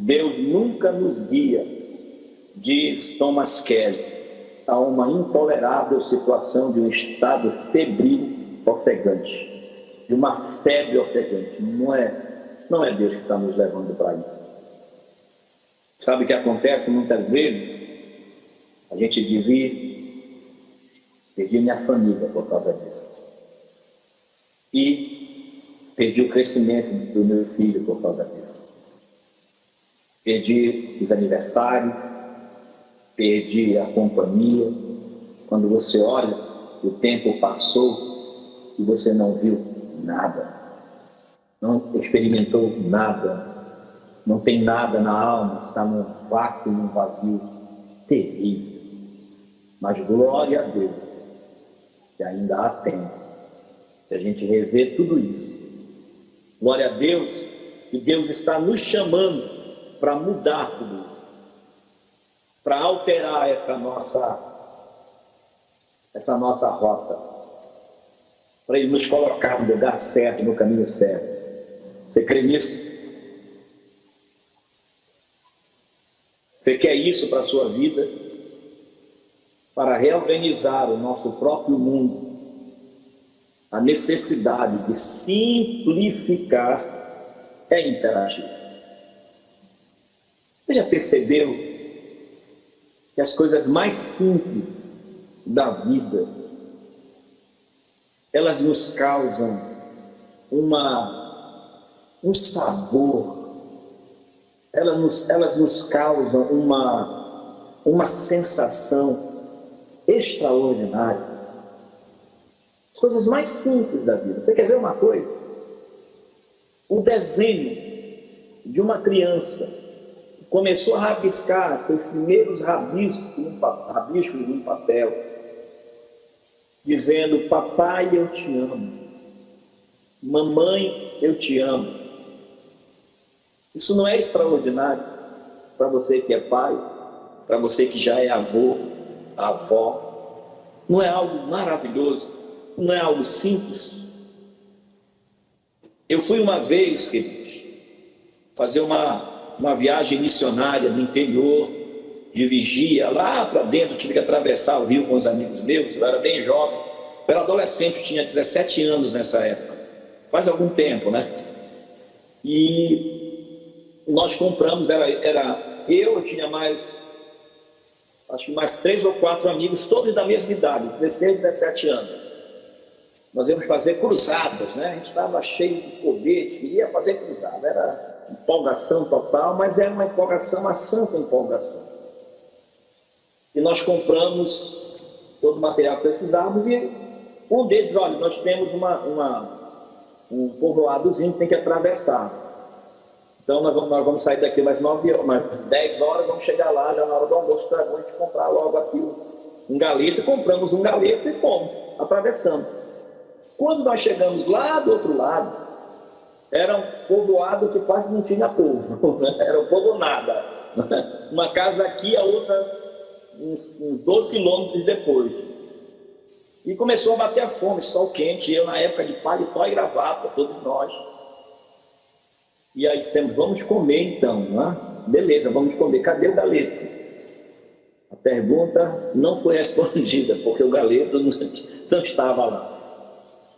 Deus nunca nos guia, diz Thomas Kelly, a uma intolerável situação de um estado febril ofegante, de uma febre ofegante. Não é Deus que está nos levando para isso. Sabe o que acontece muitas vezes? A gente diz: perdi minha família por causa disso, e perdi o crescimento do meu filho por causa disso, perdi os aniversários, perdi a companhia. Quando você olha, o tempo passou e você não viu nada, não experimentou nada, não tem nada na alma, está num vácuo, num vazio terrível. Mas glória a Deus, que ainda há tempo de a gente rever tudo isso. Glória a Deus, que Deus está nos chamando para mudar tudo isso, para alterar essa nossa rota, para Ele nos colocar no lugar certo, no caminho certo. Você crê nisso? Você quer isso para a sua vida? Para reorganizar o nosso próprio mundo, a necessidade de simplificar é imperativo. Você já percebeu que as coisas mais simples da vida, elas nos causam um sabor, elas nos causam uma sensação extraordinária. As coisas mais simples da vida. Você quer ver uma coisa? O desenho de uma criança que começou a rabiscar seus primeiros rabiscos num papel, dizendo: papai, eu te amo, mamãe, eu te amo. Isso não é extraordinário para você que é pai, para você que já é avô, avó? Não é algo maravilhoso? Não é algo simples? Eu fui uma vez, queridos, fazer uma viagem missionária no interior de Vigia, lá para dentro. Tive que atravessar o rio com os amigos meus. Eu era bem jovem, eu era adolescente, tinha 17 anos nessa época, faz algum tempo, né? E nós compramos, eu tinha acho que mais 3 ou 4 amigos, todos da mesma idade, 16, 17 anos. Nós íamos fazer cruzadas, né? A gente estava cheio de foguete, queria fazer cruzada. Era empolgação total, mas era uma empolgação, uma santa empolgação. E nós compramos todo o material que precisávamos, e um deles: olha, nós temos um povoadozinho que tem que atravessar. Então nós vamos sair daqui mais 10 horas, vamos chegar lá, já na hora do almoço, para a gente comprar logo aqui um galeto. Compramos um galeto e fomos atravessando. Quando nós chegamos lá do outro lado, era um povoado que quase não tinha povo, né? Era um povo nada. Uma casa aqui, a outra uns 12 quilômetros depois. E começou a bater a fome, sol quente, eu na época de paletó e gravata, todos nós. E aí dissemos: vamos comer então, né? Beleza, vamos comer. Cadê o galeto? A pergunta não foi respondida, porque o galeto não estava lá.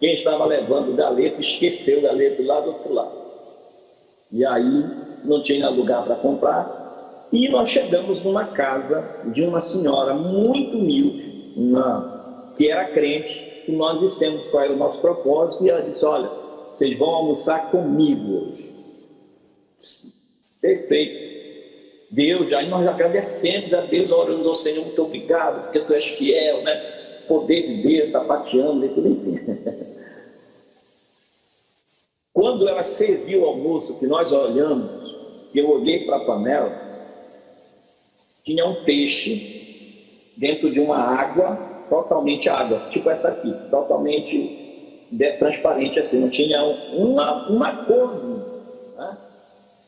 Quem estava levando o galeto esqueceu o galeto lá do outro lado. E aí não tinha lugar para comprar. E nós chegamos numa casa de uma senhora muito humilde, que era crente, e nós dissemos qual era o nosso propósito, e ela disse: olha, vocês vão almoçar comigo hoje. Perfeito. Deus, aí nós agradecemos a Deus, oramos ao Senhor: muito obrigado, porque tu és fiel, né? Poder de Deus, sapateando e tudo, enfim. Quando ela serviu o almoço, que nós olhamos, eu olhei para a panela, tinha um peixe dentro de uma água, totalmente água, tipo essa aqui, totalmente transparente assim, não tinha uma corzinha, né?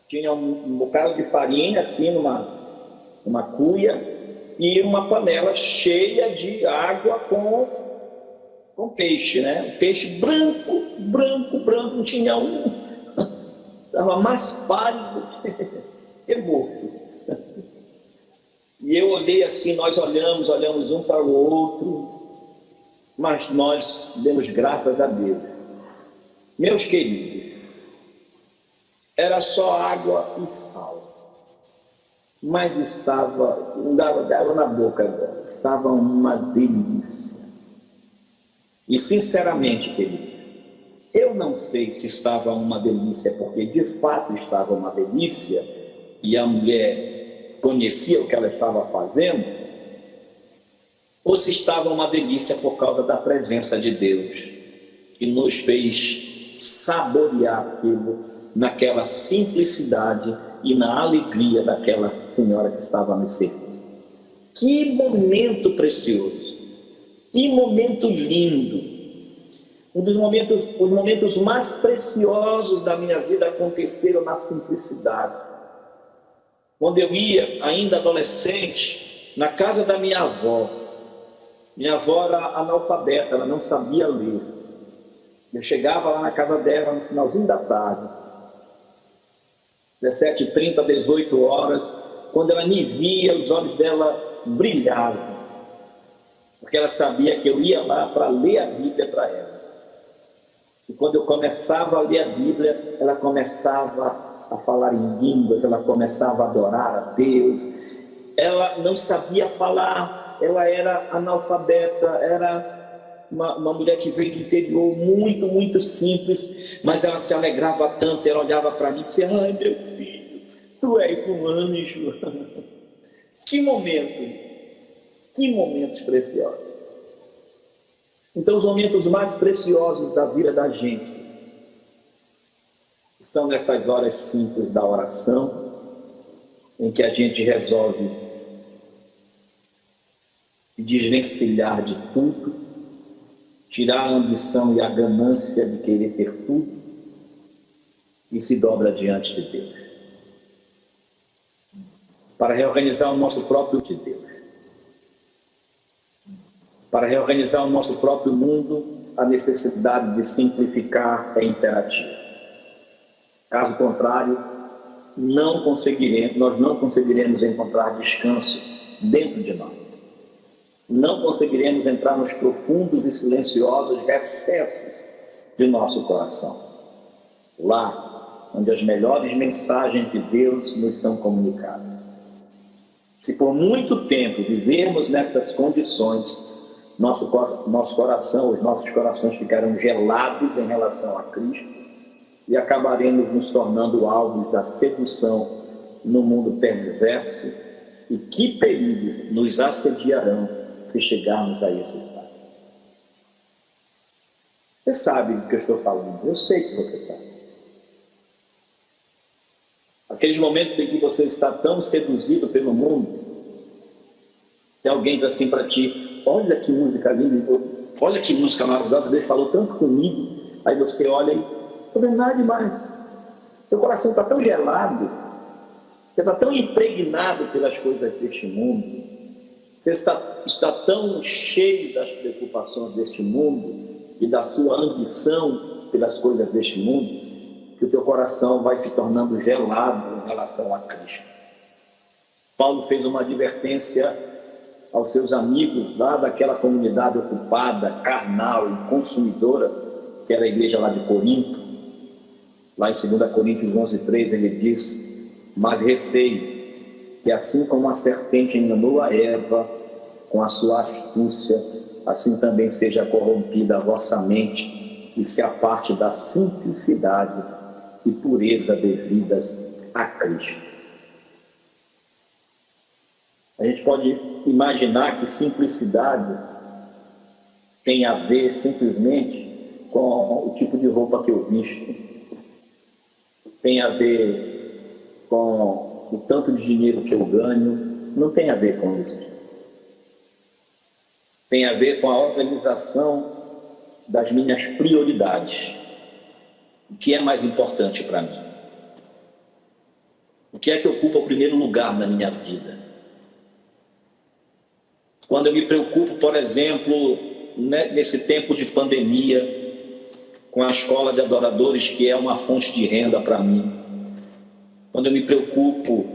Tinha um bocado de farinha assim, numa cuia, e uma panela cheia de água com peixe, né? Um peixe branco, não tinha um, estava mais pálido morto. E eu olhei assim, nós olhamos um para o outro, mas nós demos graças a Deus. Meus queridos, era só água e sal, mas estava, não dava na boca agora, estava uma delícia. E sinceramente, querido, eu não sei se estava uma delícia, porque de fato estava uma delícia, e a mulher conhecia o que ela estava fazendo, ou se estava uma delícia por causa da presença de Deus, que nos fez saborear aquilo naquela simplicidade e na alegria daquela senhora que estava nos servindo. Que momento precioso, que momento lindo. Os momentos mais preciosos da minha vida aconteceram na simplicidade. Quando eu ia, ainda adolescente, na casa da minha avó. Minha avó era analfabeta, ela não sabia ler. Eu chegava lá na casa dela no finalzinho da tarde, 17h30, 18 horas. Quando ela me via, os olhos dela brilhavam, porque ela sabia que eu ia lá para ler a Bíblia para ela. E quando eu começava a ler a Bíblia, ela começava a falar em línguas, ela começava a adorar a Deus. Ela não sabia falar, ela era analfabeta, era uma mulher que veio do interior, muito, muito simples, mas ela se alegrava tanto, ela olhava para mim e dizia: ai, meu filho, tu és um anjo. Que momentos preciosos. Então, os momentos mais preciosos da vida da gente estão nessas horas simples da oração, em que a gente resolve desvencilhar de tudo, tirar a ambição e a ganância de querer ter tudo e se dobra diante de Deus, para reorganizar o nosso próprio de Deus. Para reorganizar o nosso próprio mundo, a necessidade de simplificar é imperativa. Caso contrário, nós não conseguiremos encontrar descanso dentro de nós. Não conseguiremos entrar nos profundos e silenciosos recessos de nosso coração. Lá, onde as melhores mensagens de Deus nos são comunicadas. Se por muito tempo vivermos nessas condições, nosso coração, os nossos corações ficarão gelados em relação a Cristo e acabaremos nos tornando alvos da sedução no mundo perverso. E que perigo nos assediarão se chegarmos a esse estado. Você sabe do que eu estou falando, eu sei que você sabe. Aqueles momentos em que você está tão seduzido pelo mundo, que alguém diz assim para ti: olha que música linda, olha que música maravilhosa, Deus falou tanto comigo. Aí você olha e não é nada demais. Seu coração está tão gelado, você está tão impregnado pelas coisas deste mundo, você está tão cheio das preocupações deste mundo e da sua ambição pelas coisas deste mundo, que o teu coração vai se tornando gelado em relação a Cristo. Paulo fez uma advertência aos seus amigos lá daquela comunidade ocupada, carnal e consumidora, que era a igreja lá de Corinto. Lá em 2 Coríntios 11:3 ele diz: mas receio que assim como a serpente enganou a Eva com a sua astúcia, assim também seja corrompida a vossa mente e se aparte da simplicidade e pureza devidas a Cristo. A gente pode imaginar que simplicidade tem a ver simplesmente com o tipo de roupa que eu visto, tem a ver com o tanto de dinheiro que eu ganho. Não tem a ver com isso. Tem a ver com a organização das minhas prioridades. O que é mais importante para mim? O que é que ocupa o primeiro lugar na minha vida? Quando eu me preocupo, por exemplo, nesse tempo de pandemia, com a escola de adoradores, que é uma fonte de renda para mim. Quando eu me preocupo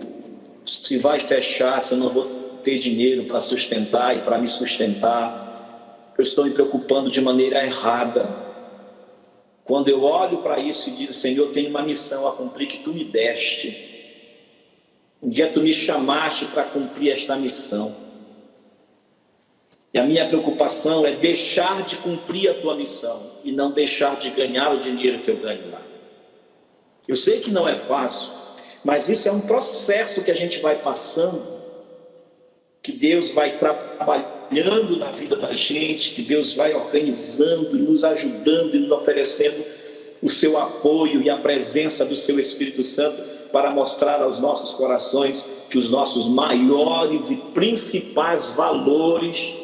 se vai fechar, se eu não vou ter dinheiro para sustentar e para me sustentar. Eu estou me preocupando de maneira errada. Quando eu olho para isso e digo: Senhor, eu tenho uma missão a cumprir que tu me deste. Um dia tu me chamaste para cumprir esta missão. E a minha preocupação é deixar de cumprir a tua missão e não deixar de ganhar o dinheiro que eu ganho lá. Eu sei que não é fácil, mas isso é um processo que a gente vai passando, que Deus vai trabalhando na vida da gente, que Deus vai organizando e nos ajudando e nos oferecendo o seu apoio e a presença do seu Espírito Santo para mostrar aos nossos corações que os nossos maiores e principais valores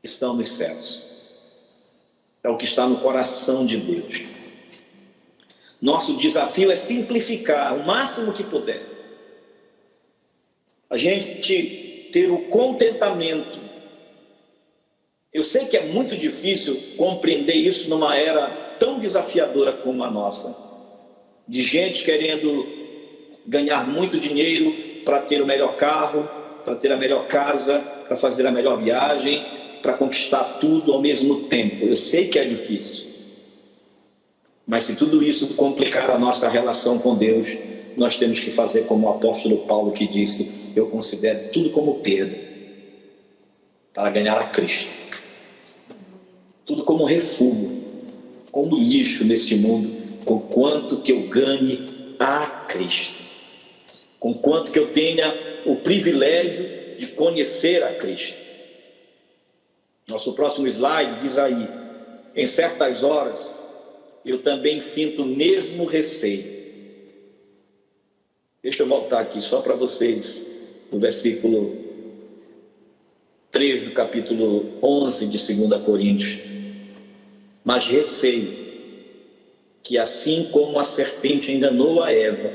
estão nos céus. É o que está no coração de Deus. Nosso desafio é simplificar o máximo que puder. A gente ter o contentamento. Eu sei que é muito difícil compreender isso numa era tão desafiadora como a nossa, de gente querendo ganhar muito dinheiro para ter o melhor carro, para ter a melhor casa, para fazer a melhor viagem, para conquistar tudo ao mesmo tempo. Eu sei que é difícil, mas se tudo isso complicar a nossa relação com Deus, nós temos que fazer como o apóstolo Paulo, que disse: eu considero tudo como perda para ganhar a Cristo, tudo como refúgio, como lixo neste mundo, com quanto que eu ganhe a Cristo, com quanto que eu tenha o privilégio de conhecer a Cristo. Nosso próximo slide diz aí: em certas horas eu também sinto o mesmo receio. Deixa eu voltar aqui só para vocês, no versículo 3 do capítulo 11 de 2 Coríntios. Mas receio que, assim como a serpente enganou a Eva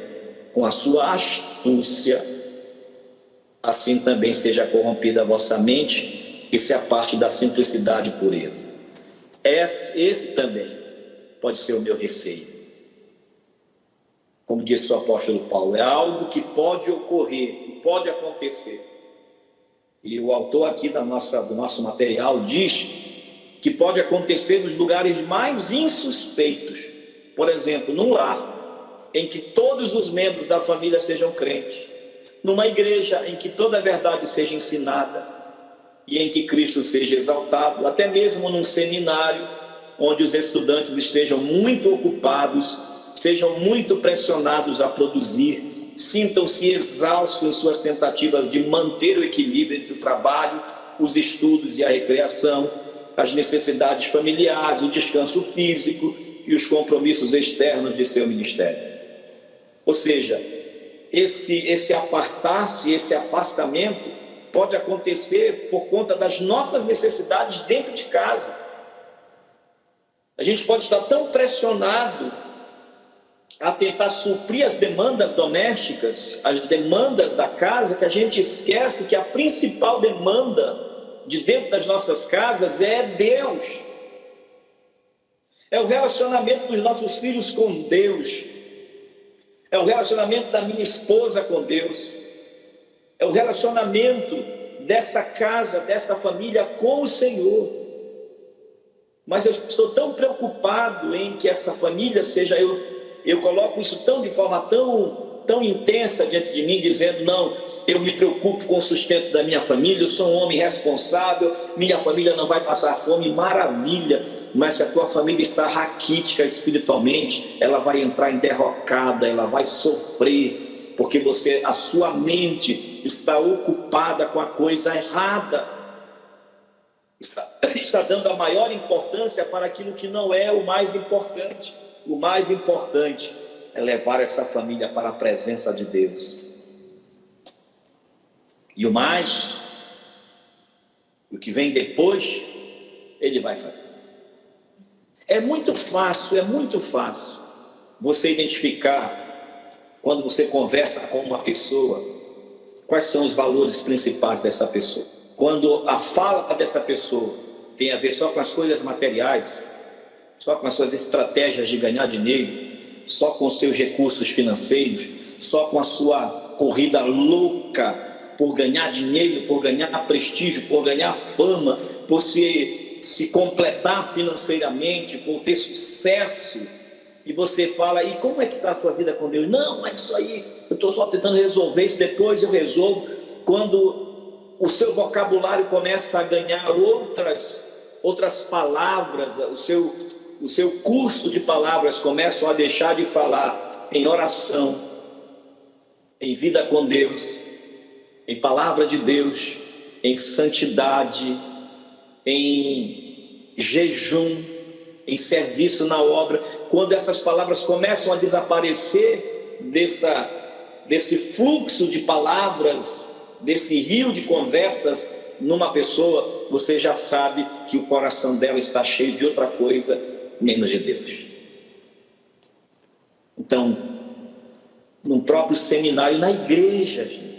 com a sua astúcia, assim também seja corrompida a vossa mente e se aparte da simplicidade e pureza. Esse também pode ser o meu receio. Como disse o apóstolo Paulo, é algo que pode ocorrer, pode acontecer. E o autor aqui do nosso material diz que pode acontecer nos lugares mais insuspeitos. Por exemplo, num lar em que todos os membros da família sejam crentes, numa igreja em que toda a verdade seja ensinada e em que Cristo seja exaltado, até mesmo num seminário onde os estudantes estejam muito ocupados, sejam muito pressionados a produzir, sintam-se exaustos em suas tentativas de manter o equilíbrio entre o trabalho, os estudos e a recreação, as necessidades familiares, o descanso físico e os compromissos externos de seu ministério. Ou seja, esse apartar-se, esse afastamento pode acontecer por conta das nossas necessidades dentro de casa. A gente pode estar tão pressionado a tentar suprir as demandas domésticas, as demandas da casa, que a gente esquece que a principal demanda de dentro das nossas casas é Deus. É o relacionamento dos nossos filhos com Deus. É o relacionamento da minha esposa com Deus. É o relacionamento dessa casa, dessa família com o Senhor. Mas eu estou tão preocupado em que essa família seja eu coloco isso de forma tão intensa diante de mim, dizendo: não, eu me preocupo com o sustento da minha família, eu sou um homem responsável, minha família não vai passar fome. Maravilha, mas se a tua família está raquítica espiritualmente, ela vai entrar em derrocada, ela vai sofrer, porque a sua mente está ocupada com a coisa errada, está dando a maior importância para aquilo que não é o mais importante. O mais importante é levar essa família para a presença de Deus. E o que vem depois, Ele vai fazer. É muito fácil você identificar, quando você conversa com uma pessoa, quais são os valores principais dessa pessoa. Quando a fala dessa pessoa tem a ver só com as coisas materiais, só com as suas estratégias de ganhar dinheiro, só com os seus recursos financeiros, só com a sua corrida louca por ganhar dinheiro, por ganhar prestígio, por ganhar fama, por se completar financeiramente, por ter sucesso. E você fala, e como é que está a sua vida com Deus? Não, mas isso aí, eu estou só tentando resolver isso, depois eu resolvo. Quando o seu vocabulário começa a ganhar outras palavras, o seu curso de palavras começam a deixar de falar em oração, em vida com Deus, em palavra de Deus, em santidade, em jejum, em serviço na obra. Quando essas palavras começam a desaparecer desse fluxo de palavras, desse rio de conversas numa pessoa, você já sabe que o coração dela está cheio de outra coisa menos de Deus. Então, no próprio seminário, na igreja, gente,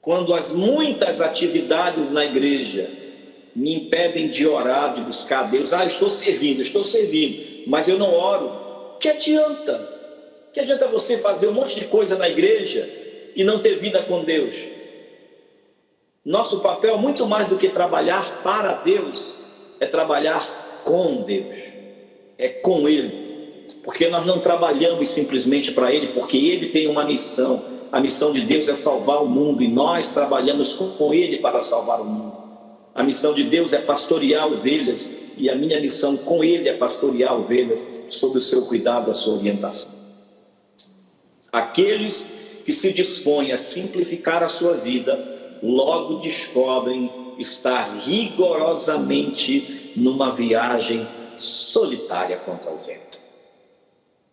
quando as muitas atividades na igreja me impedem de orar, de buscar a Deus, estou servindo, mas eu não oro, que adianta? Que adianta você fazer um monte de coisa na igreja e não ter vida com Deus? Nosso papel, muito mais do que trabalhar para Deus, é trabalhar com Deus, é com Ele, porque nós não trabalhamos simplesmente para Ele, porque Ele tem uma missão. A missão de Deus é salvar o mundo, e nós trabalhamos com Ele para salvar o mundo. A missão de Deus é pastorear ovelhas, e a minha missão com Ele é pastorear ovelhas sob o seu cuidado, a sua orientação. Aqueles que se dispõem a simplificar a sua vida, logo descobrem estar rigorosamente numa viagem solitária contra o vento.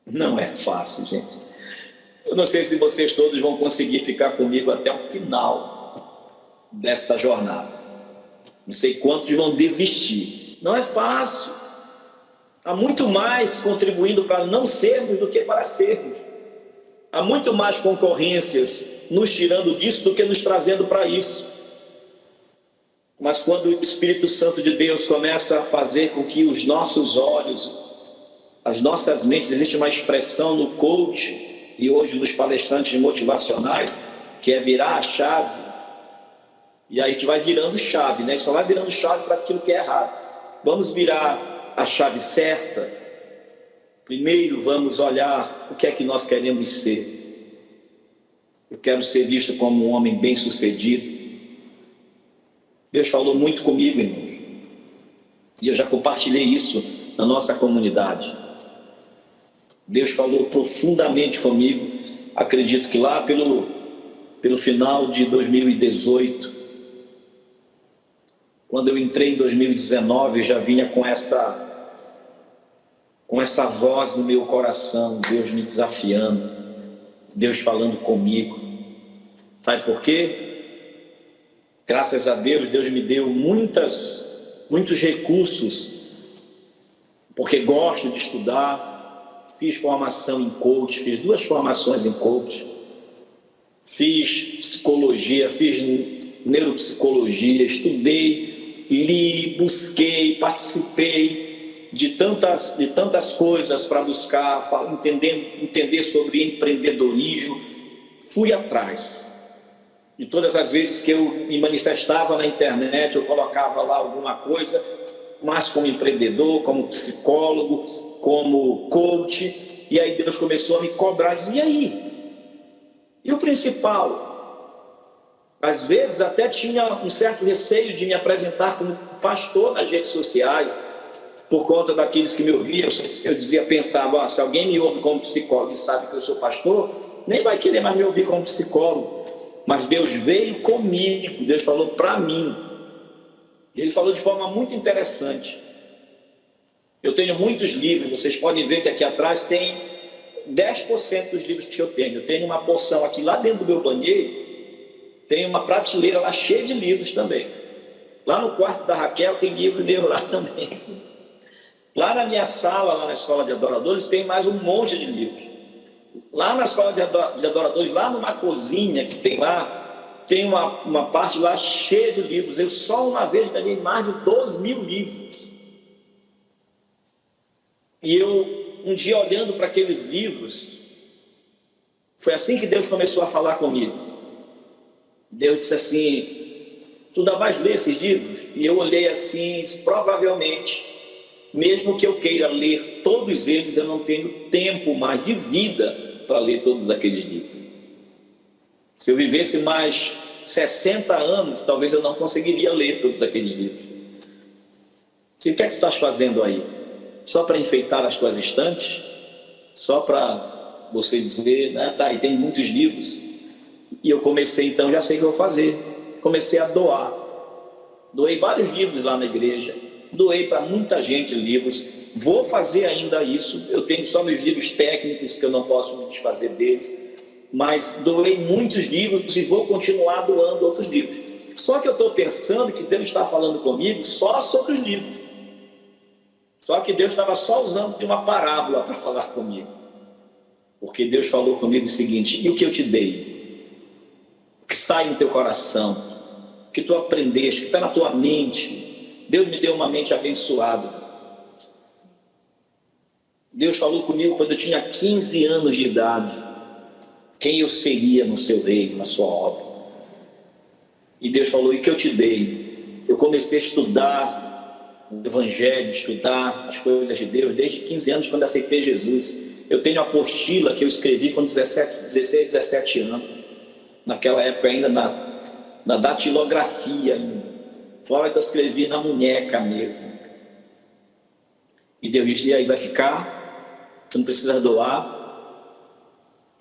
Não é fácil, gente. Eu não sei se vocês todos vão conseguir ficar comigo até o final desta jornada. Não sei quantos vão desistir. Não é fácil. Há muito mais contribuindo para não sermos do que para sermos. Há muito mais concorrências nos tirando disso do que nos trazendo para isso. Mas quando o Espírito Santo de Deus começa a fazer com que os nossos olhos, as nossas mentes, existe uma expressão no coach e hoje nos palestrantes motivacionais, que é virar a chave. E aí a gente vai virando chave, né? Só vai virando chave para aquilo que é errado. Vamos virar a chave certa. Primeiro vamos olhar o que é que nós queremos ser. Eu quero ser visto como um homem bem-sucedido. Deus falou muito comigo, irmãos. E eu já compartilhei isso na nossa comunidade. Deus falou profundamente comigo. Acredito que lá pelo final de 2018, quando eu entrei em 2019, eu já vinha com essa voz no meu coração, Deus me desafiando, Deus falando comigo. Sabe por quê? Graças a Deus, Deus me deu muitos recursos, porque gosto de estudar. Fiz formação em coach, fiz 2 formações em coach, fiz psicologia, fiz neuropsicologia, estudei, li, busquei, participei de tantas coisas para buscar, entender sobre empreendedorismo. Fui atrás. E todas as vezes que eu me manifestava na internet, eu colocava lá alguma coisa, mas como empreendedor, como psicólogo, como coach. E aí Deus começou a me cobrar, dizia, e aí? E o principal? Às vezes até tinha um certo receio de me apresentar como pastor nas redes sociais, por conta daqueles que me ouviam. Eu pensava, se alguém me ouve como psicólogo e sabe que eu sou pastor, nem vai querer mais me ouvir como psicólogo. Mas Deus veio comigo, Deus falou para mim. Ele falou de forma muito interessante. Eu tenho muitos livros, vocês podem ver que aqui atrás tem 10% dos livros que eu tenho. Eu tenho uma porção aqui lá dentro do meu banheiro, tem uma prateleira lá cheia de livros também. Lá no quarto da Raquel tem livro meu lá também. Lá na minha sala, lá na escola de adoradores, tem mais um monte de livros. Lá na escola de adoradores, lá numa cozinha que tem lá, tem uma parte lá cheia de livros. Eu só uma vez ganhei mais de 12.000 livros. E eu, um dia olhando para aqueles livros, Foi assim que Deus começou a falar comigo. Deus disse assim: tu ainda vais ler esses livros? E eu olhei assim, provavelmente, mesmo que eu queira ler todos eles, eu não tenho tempo mais de vida para ler todos aqueles livros. Se eu vivesse mais 60 anos, talvez eu não conseguiria ler todos aqueles livros. O que é que tu estás fazendo aí? Só para enfeitar as tuas estantes? Só para você dizer, né? Tá, e tem muitos livros. E eu comecei, então, já sei o que eu vou fazer. Comecei a doar. Doei vários livros lá na igreja. Doei para muita gente livros. Vou fazer ainda isso. Eu tenho só meus livros técnicos, que eu não posso me desfazer deles. Mas doei muitos livros e vou continuar doando outros livros. Só que eu estou pensando que Deus está falando comigo só sobre os livros. Só que Deus estava só usando de uma parábola para falar comigo. Porque Deus falou comigo o seguinte: e o que eu te dei? O que está aí no teu coração? O que tu aprendeste? O que está na tua mente? Deus me deu uma mente abençoada. Deus falou comigo quando eu tinha 15 anos de idade. Quem eu seria no seu reino, na sua obra. E Deus falou: e o que eu te dei? Eu comecei a estudar o Evangelho, estudar as coisas de Deus, desde 15 anos, quando aceitei Jesus. Eu tenho a apostila que eu escrevi com 16, 17 anos. Naquela época ainda na datilografia ainda. Fora que eu escrevi na muñeca mesmo. E Deus disse: e aí, vai ficar? Tu não precisa doar?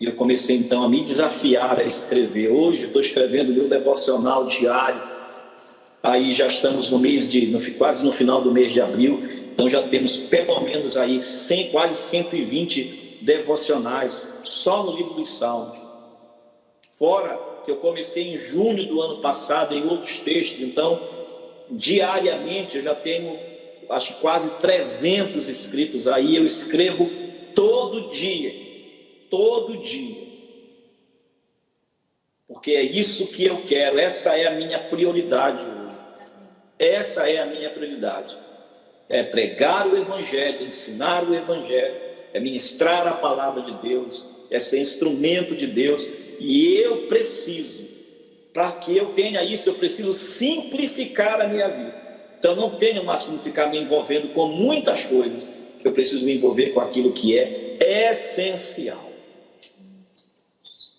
E eu comecei então a me desafiar a escrever. Hoje eu estou escrevendo meu devocional diário. Aí já estamos quase no final do mês de abril. Então já temos pelo menos aí quase 120 devocionais só no livro dos Salmos. Fora que eu comecei em junho do ano passado em outros textos. Então diariamente eu já tenho acho quase 300 escritos aí. Eu escrevo todo dia. Porque é isso que eu quero. Essa é a minha prioridade hoje. Essa é a minha prioridade. É pregar o Evangelho, ensinar o Evangelho, é ministrar a palavra de Deus, é ser instrumento de Deus. E eu preciso, para que eu tenha isso, eu preciso simplificar a minha vida. Então não tenho mais como ficar me envolvendo com muitas coisas. Eu preciso me envolver com aquilo que é essencial.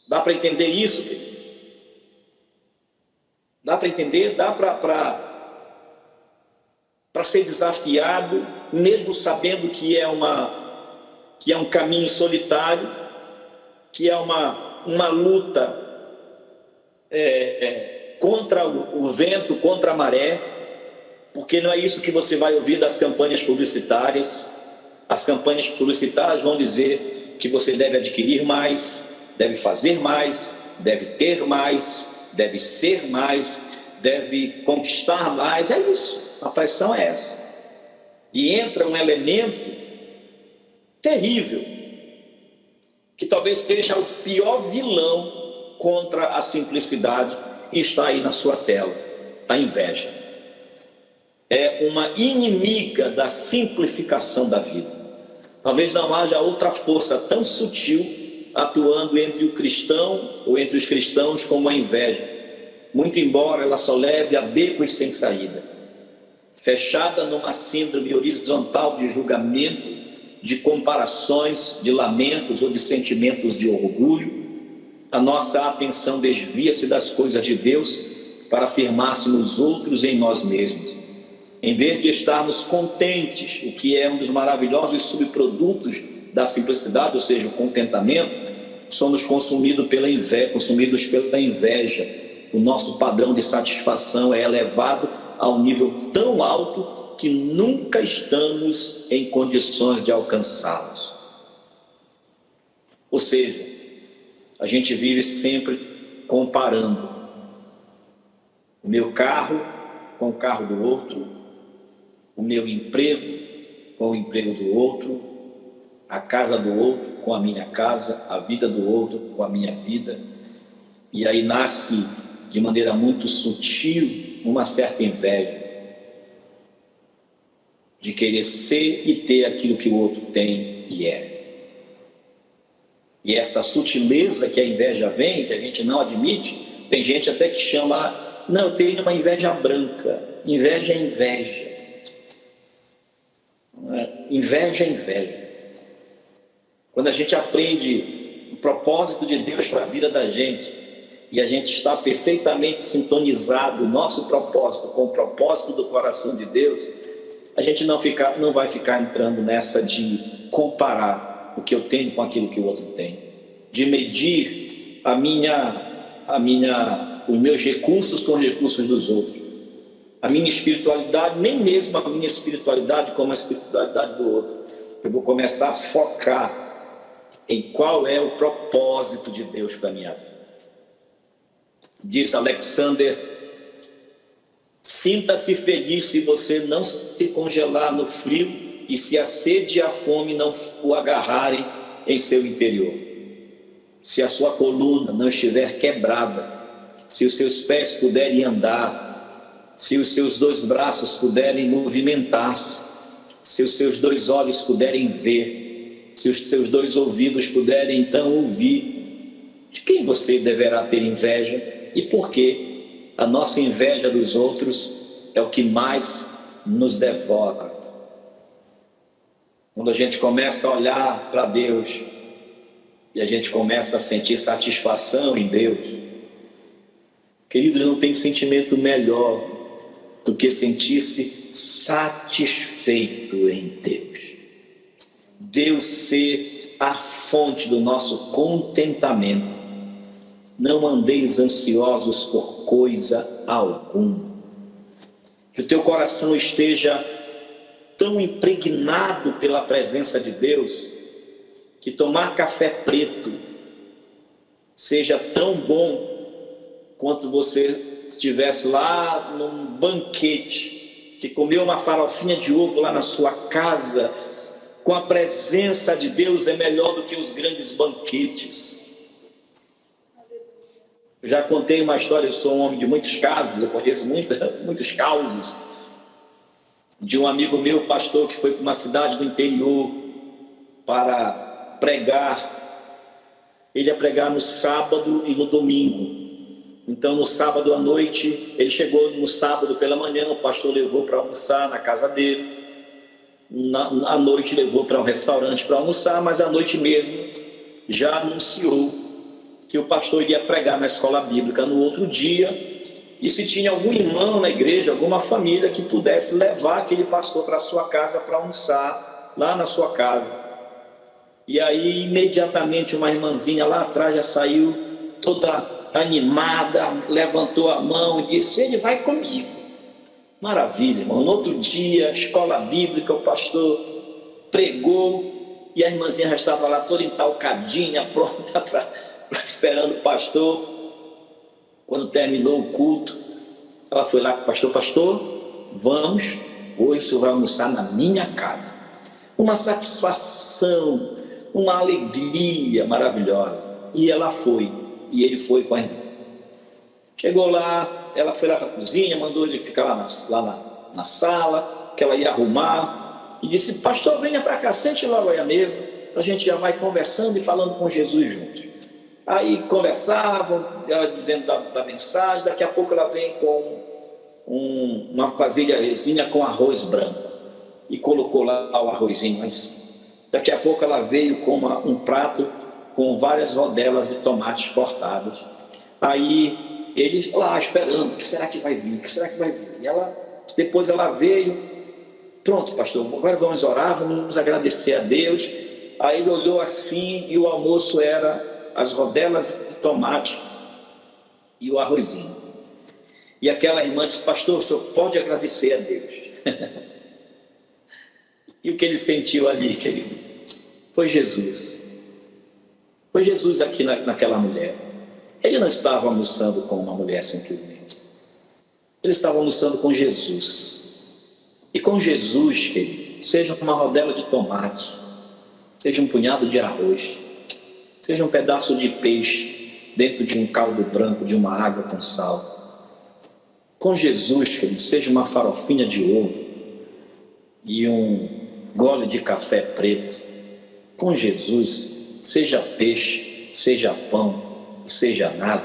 Dá para entender isso, querido? Dá para entender? Dá para ser desafiado, mesmo sabendo que é um caminho solitário, que é uma luta contra o vento, contra a maré, porque não é isso que você vai ouvir das campanhas publicitárias. As campanhas publicitárias vão dizer que você deve adquirir mais, deve fazer mais, deve ter mais, deve ser mais, deve conquistar mais. É isso, a pressão é essa. E entra um elemento terrível, que talvez seja o pior vilão contra a simplicidade, e está aí na sua tela: a inveja. É uma inimiga da simplificação da vida. Talvez não haja outra força tão sutil atuando entre o cristão ou entre os cristãos como a inveja, muito embora ela só leve a becos sem saída, fechada numa síndrome horizontal de julgamento, de comparações, de lamentos ou de sentimentos de orgulho. A nossa atenção desvia-se das coisas de Deus para afirmar-se nos outros em nós mesmos. Em vez de estarmos contentes, o que é um dos maravilhosos subprodutos da simplicidade, ou seja, o contentamento, somos consumidos pela inveja. O nosso padrão de satisfação é elevado a um nível tão alto que nunca estamos em condições de alcançá-los. Ou seja, a gente vive sempre comparando o meu carro com o carro do outro, o meu emprego com o emprego do outro, a casa do outro com a minha casa, a vida do outro com a minha vida. E aí nasce de maneira muito sutil uma certa inveja de querer ser e ter aquilo que o outro tem e é. E essa sutileza que a inveja vem, que a gente não admite, tem gente até que chama, não, eu tenho uma inveja branca. Inveja é inveja. Inveja é inveja. Quando a gente aprende o propósito de Deus para a vida da gente, e a gente está perfeitamente sintonizado, nosso propósito, com o propósito do coração de Deus, a gente não vai ficar entrando nessa de comparar o que eu tenho com aquilo que o outro tem, de medir os meus recursos com os recursos dos outros, a minha espiritualidade, nem mesmo a minha espiritualidade como a espiritualidade do outro. Eu vou começar a focar em qual é o propósito de Deus para a minha vida. Diz Alexander: sinta-se feliz se você não se congelar no frio e se a sede e a fome não o agarrarem em seu interior. Se a sua coluna não estiver quebrada, se os seus pés puderem andar, se os seus 2 braços puderem movimentar-se, se os seus 2 olhos puderem ver, se os seus 2 ouvidos puderem então ouvir, de quem você deverá ter inveja e por quê? A nossa inveja dos outros é o que mais nos devora. Quando a gente começa a olhar para Deus e a gente começa a sentir satisfação em Deus, queridos, não tem sentimento melhor do que sentir-se satisfeito em Deus. Deus ser a fonte do nosso contentamento. Não andeis ansiosos por coisa alguma. Que o teu coração esteja tão impregnado pela presença de Deus, que tomar café preto seja tão bom quanto você estivesse lá num banquete, que comeu uma farofinha de ovo lá na sua casa. Com a presença de Deus é melhor do que os grandes banquetes. Eu já contei uma história, eu sou um homem de muitos casos, eu conheço muitos causos, de um amigo meu, pastor, que foi para uma cidade do interior para pregar. Ele ia pregar no sábado e no domingo. Então, no sábado à noite, ele chegou no sábado pela manhã, o pastor levou para almoçar na casa dele. À noite levou para um restaurante para almoçar, mas à noite mesmo já anunciou que o pastor iria pregar na escola bíblica no outro dia, e se tinha algum irmão na igreja, alguma família que pudesse levar aquele pastor para a sua casa para almoçar lá na sua casa. E aí imediatamente uma irmãzinha lá atrás já saiu toda animada, levantou a mão e disse: ele vai comigo. Maravilha, irmão. No outro dia, escola bíblica, o pastor pregou e a irmãzinha já estava lá toda entalcadinha, pronta para esperando o pastor. Quando terminou o culto, ela foi lá com o pastor: pastor, vamos, hoje o senhor vai almoçar na minha casa. Uma satisfação, uma alegria maravilhosa. E ela foi, e ele foi com a irmã. Chegou lá, ela foi lá para a cozinha, mandou ele ficar lá na sala, que ela ia arrumar, e disse: pastor, venha para cá, sente logo aí à mesa, a gente já vai conversando e falando com Jesus juntos. Aí conversavam, ela dizendo da mensagem. Daqui a pouco ela vem com uma vasilhazinha com arroz branco e colocou lá o arrozinho em cima. Daqui a pouco ela veio com um prato com várias rodelas de tomates cortados. Aí ele lá esperando: o que será que vai vir? O que será que vai vir? E depois ela veio: pronto, pastor, agora vamos orar, vamos agradecer a Deus. Aí ele olhou assim e o almoço era as rodelas de tomate e o arrozinho. E aquela irmã disse: pastor, o senhor pode agradecer a Deus. E o que ele sentiu ali, querido? Foi Jesus. Foi Jesus aqui naquela mulher. Ele não estava almoçando com uma mulher simplesmente. Ele estava almoçando com Jesus. E com Jesus, querido, seja uma rodela de tomate, seja um punhado de arroz, seja um pedaço de peixe dentro de um caldo branco, de uma água com sal. Com Jesus, querido, seja uma farofinha de ovo e um gole de café preto. Com Jesus, seja peixe, seja pão, seja nada,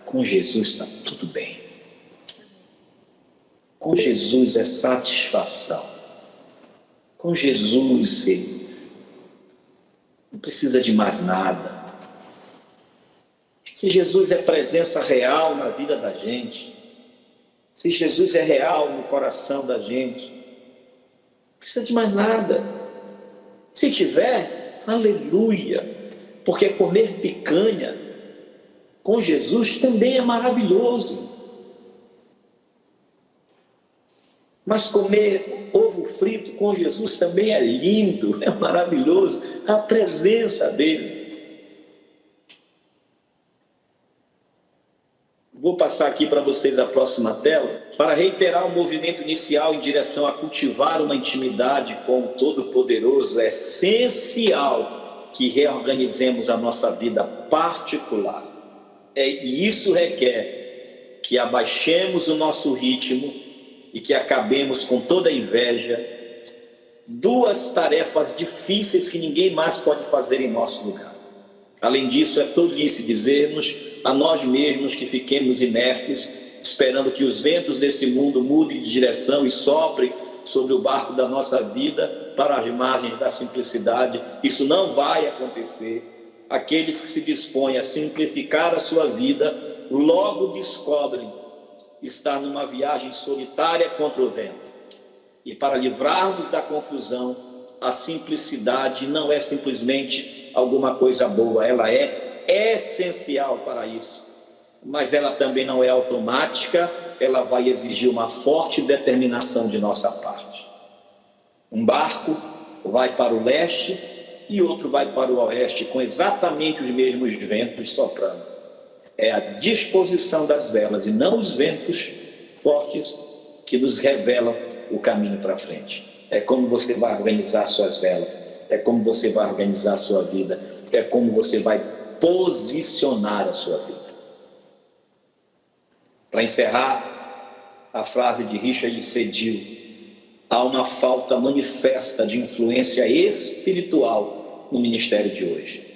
com Jesus está tudo bem. Com Jesus é satisfação. Com Jesus ele não precisa de mais nada. Se Jesus é presença real na vida da gente, se Jesus é real no coração da gente, não precisa de mais nada. Se tiver, aleluia, porque comer picanha com Jesus também é maravilhoso. Mas comer ovo frito com Jesus também é lindo, é maravilhoso, a presença dele. Vou passar aqui para vocês a próxima tela, para reiterar o movimento inicial em direção a cultivar uma intimidade com o Todo-Poderoso. É essencial que reorganizemos a nossa vida particular. E isso requer que abaixemos o nosso ritmo e que acabemos com toda a inveja. Duas tarefas difíceis que ninguém mais pode fazer em nosso lugar. Além disso, é tolice dizermos a nós mesmos que fiquemos inertes, esperando que os ventos desse mundo mudem de direção e soprem sobre o barco da nossa vida para as margens da simplicidade. Isso não vai acontecer. Aqueles que se dispõem a simplificar a sua vida logo descobrem estar numa viagem solitária contra o vento. E para livrarmos da confusão, a simplicidade não é simplesmente alguma coisa boa, ela é essencial para isso, mas ela também não é automática, ela vai exigir uma forte determinação de nossa parte. Um barco vai para o leste e outro vai para o oeste, com exatamente os mesmos ventos soprando. É a disposição das velas e não os ventos fortes que nos revelam o caminho para frente. É como você vai organizar suas velas, é como você vai organizar a sua vida, é como você vai posicionar a sua vida. Para encerrar, a frase de Richard Cedil: há uma falta manifesta de influência espiritual no ministério de hoje.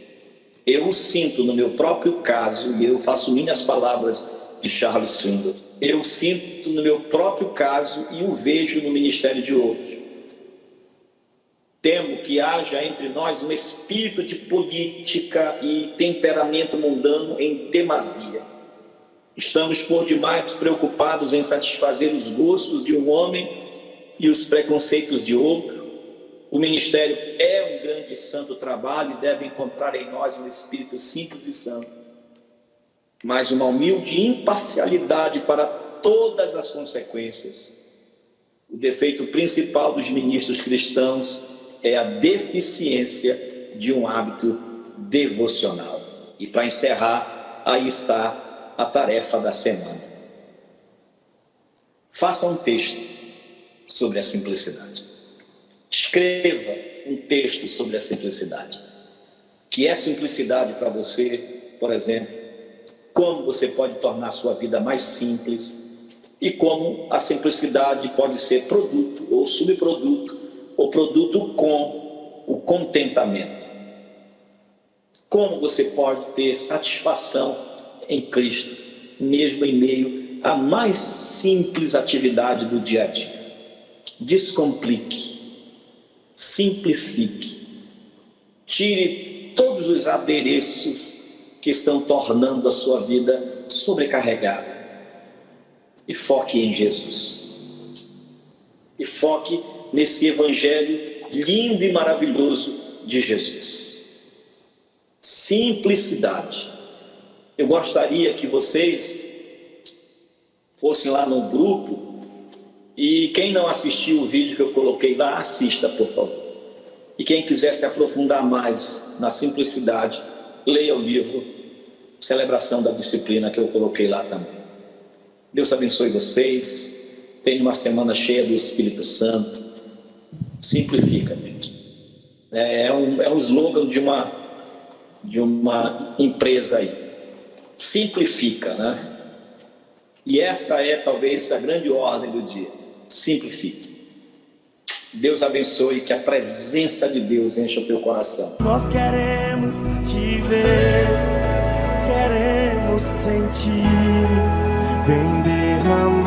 Eu o sinto no meu próprio caso, e eu faço minhas palavras de Charles Swindoll. Eu o sinto no meu próprio caso e o vejo no ministério de outros. Temo que haja entre nós um espírito de política e temperamento mundano em demasia. Estamos por demais preocupados em satisfazer os gostos de um homem e os preconceitos de outro. O ministério é um grande e santo trabalho e deve encontrar em nós um espírito simples e santo, mas uma humilde imparcialidade para todas as consequências. O defeito principal dos ministros cristãos é a deficiência de um hábito devocional. E para encerrar, aí está a tarefa da semana. Faça um texto sobre a simplicidade. Escreva um texto sobre a simplicidade. Que é simplicidade para você, por exemplo? Como você pode tornar a sua vida mais simples e como a simplicidade pode ser produto ou subproduto ou produto com o contentamento. Como você pode ter satisfação em Cristo, mesmo em meio à mais simples atividade do dia a dia. Descomplique, simplifique, tire todos os adereços que estão tornando a sua vida sobrecarregada e foque em Jesus. E foque nesse evangelho lindo e maravilhoso de Jesus. Simplicidade. Eu gostaria que vocês fossem lá no grupo e quem não assistiu o vídeo que eu coloquei lá, assista, por favor. E quem quiser se aprofundar mais na simplicidade, leia o livro Celebração da Disciplina que eu coloquei lá também. Deus abençoe vocês. Tenha uma semana cheia do Espírito Santo. Simplifica, gente. É um slogan de uma empresa aí. Simplifica, né? E esta é talvez a grande ordem do dia. Simplifique. Deus abençoe, que a presença de Deus encha o teu coração. Nós queremos viver, queremos sentir. Vem derramar